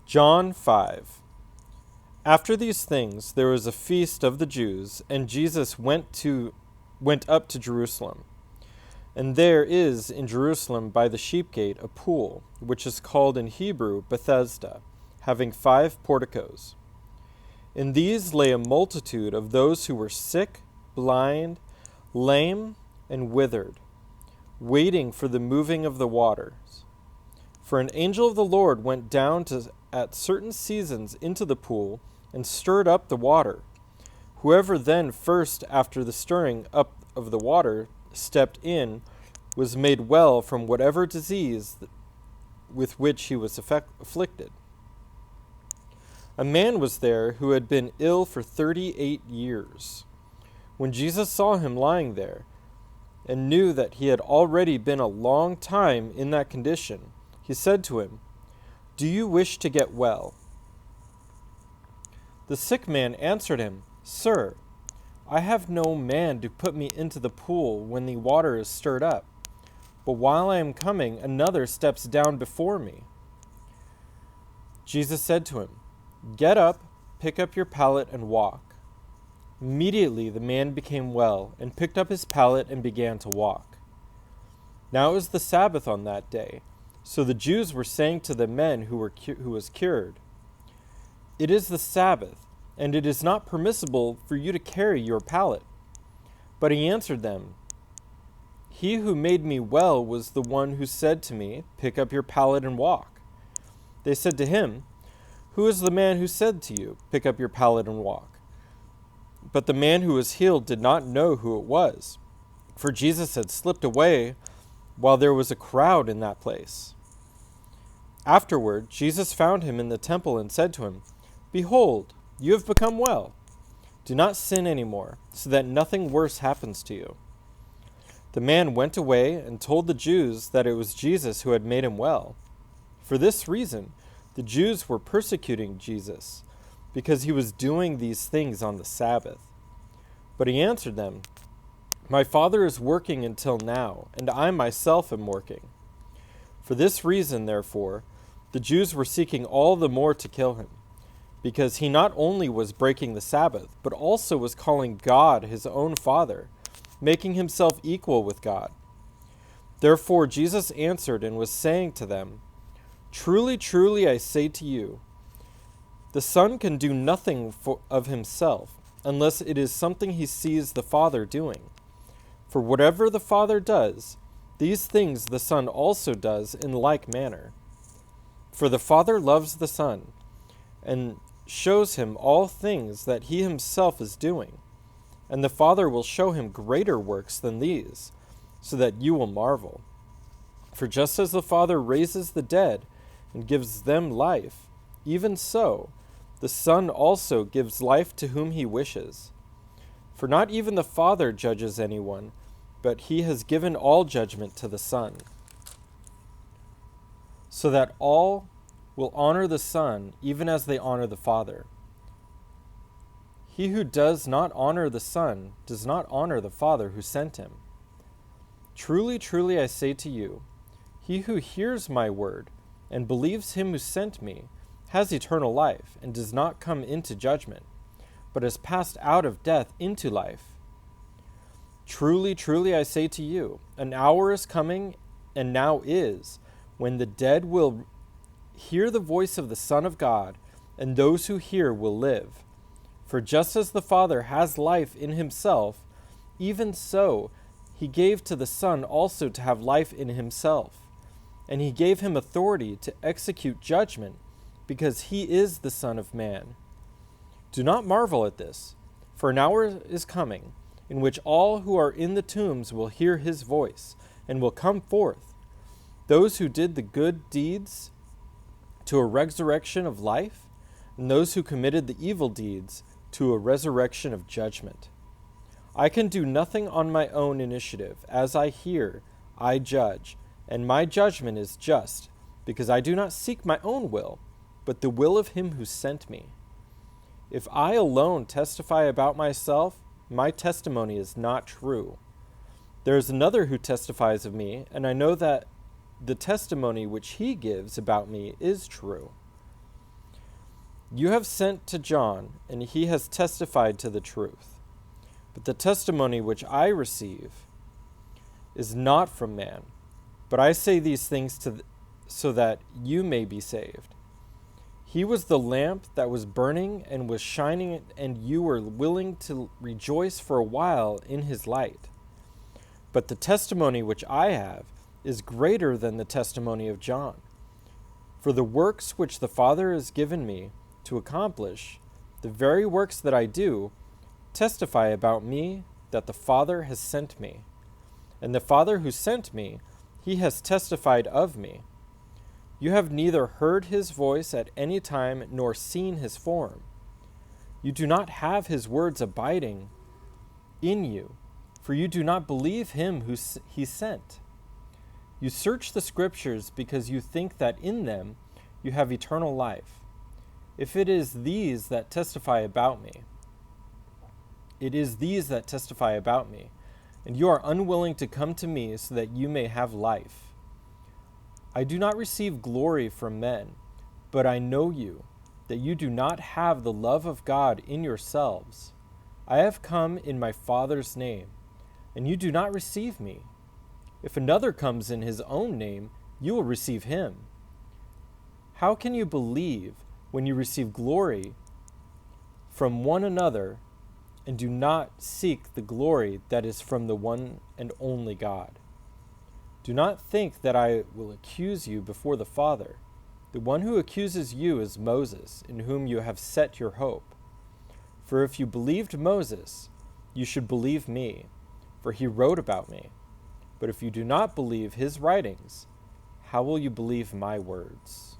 John 5. After these things there was a feast of the Jews, and Jesus went up to Jerusalem. And there is in Jerusalem by the sheep gate a pool, which is called in Hebrew Bethesda, having 5 porticos. In these lay a multitude of those who were sick, blind, lame, and withered, waiting for the moving of the waters. For an angel of the Lord went down at certain seasons into the pool and stirred up the water. Whoever then first, after the stirring up of the water, stepped in, was made well from whatever disease with which he was afflicted. A man was there who had been ill for 38 years. When Jesus saw him lying there, and knew that he had already been a long time in that condition, he said to him, "Do you wish to get well?" The sick man answered him, "Sir, I have no man to put me into the pool when the water is stirred up, but while I am coming, another steps down before me." Jesus said to him, "Get up, pick up your pallet, and walk." Immediately the man became well, and picked up his pallet and began to walk. Now it was the Sabbath on that day, so the Jews were saying to the men who was cured, "It is the Sabbath, and it is not permissible for you to carry your pallet." But he answered them, "He who made me well was the one who said to me, 'Pick up your pallet and walk.'" They said to him, "Who is the man who said to you, 'Pick up your pallet and walk'?" But the man who was healed did not know who it was, for Jesus had slipped away while there was a crowd in that place. Afterward, Jesus found him in the temple and said to him, "Behold, you have become well. Do not sin anymore, so that nothing worse happens to you." The man went away and told the Jews that it was Jesus who had made him well. For this reason, the Jews were persecuting Jesus, because he was doing these things on the Sabbath. But he answered them, "My Father is working until now, and I myself am working." For this reason, therefore, the Jews were seeking all the more to kill him, because he not only was breaking the Sabbath, but also was calling God his own Father, making himself equal with God. Therefore Jesus answered and was saying to them, "Truly, truly, I say to you, the Son can do nothing of himself, unless it is something he sees the Father doing. For whatever the Father does, these things the Son also does in like manner. For the Father loves the Son, and shows him all things that he himself is doing. And the Father will show him greater works than these, so that you will marvel. For just as the Father raises the dead and gives them life, even so the Son also gives life to whom he wishes. For not even the Father judges anyone, but he has given all judgment to the Son, so that all will honor the Son even as they honor the Father. He who does not honor the Son does not honor the Father who sent him. Truly, truly, I say to you, he who hears my word and believes him who sent me has eternal life and does not come into judgment, but has passed out of death into life. Truly, truly, I say to you, an hour is coming, and now is, when the dead will hear the voice of the Son of God, and those who hear will live. For just as the Father has life in himself, even so he gave to the Son also to have life in himself. And he gave him authority to execute judgment, because he is the Son of Man. Do not marvel at this, for an hour is coming, in which all who are in the tombs will hear his voice, and will come forth, those who did the good deeds to a resurrection of life, and those who committed the evil deeds to a resurrection of judgment. I can do nothing on my own initiative. As I hear, I judge, and my judgment is just, because I do not seek my own will, but the will of him who sent me. If I alone testify about myself, my testimony is not true. There is another who testifies of me, and I know that the testimony which he gives about me is true. You have sent to John, and he has testified to the truth. But the testimony which I receive is not from man, but I say these things so that you may be saved. He was the lamp that was burning and was shining, and you were willing to rejoice for a while in his light. But the testimony which I have is greater than the testimony of John. For the works which the Father has given me to accomplish, the very works that I do, testify about me that the Father has sent me. And the Father who sent me, he has testified of me. You have neither heard his voice at any time nor seen his form. You do not have his words abiding in you, for you do not believe him who he sent. You search the Scriptures because you think that in them you have eternal life. If it is these that testify about me, and you are unwilling to come to me so that you may have life. I do not receive glory from men, but I know you, that you do not have the love of God in yourselves. I have come in my Father's name, and you do not receive me. If another comes in his own name, you will receive him. How can you believe when you receive glory from one another and do not seek the glory that is from the one and only God? Do not think that I will accuse you before the Father. The one who accuses you is Moses, in whom you have set your hope. For if you believed Moses, you should believe me, for he wrote about me. But if you do not believe his writings, how will you believe my words?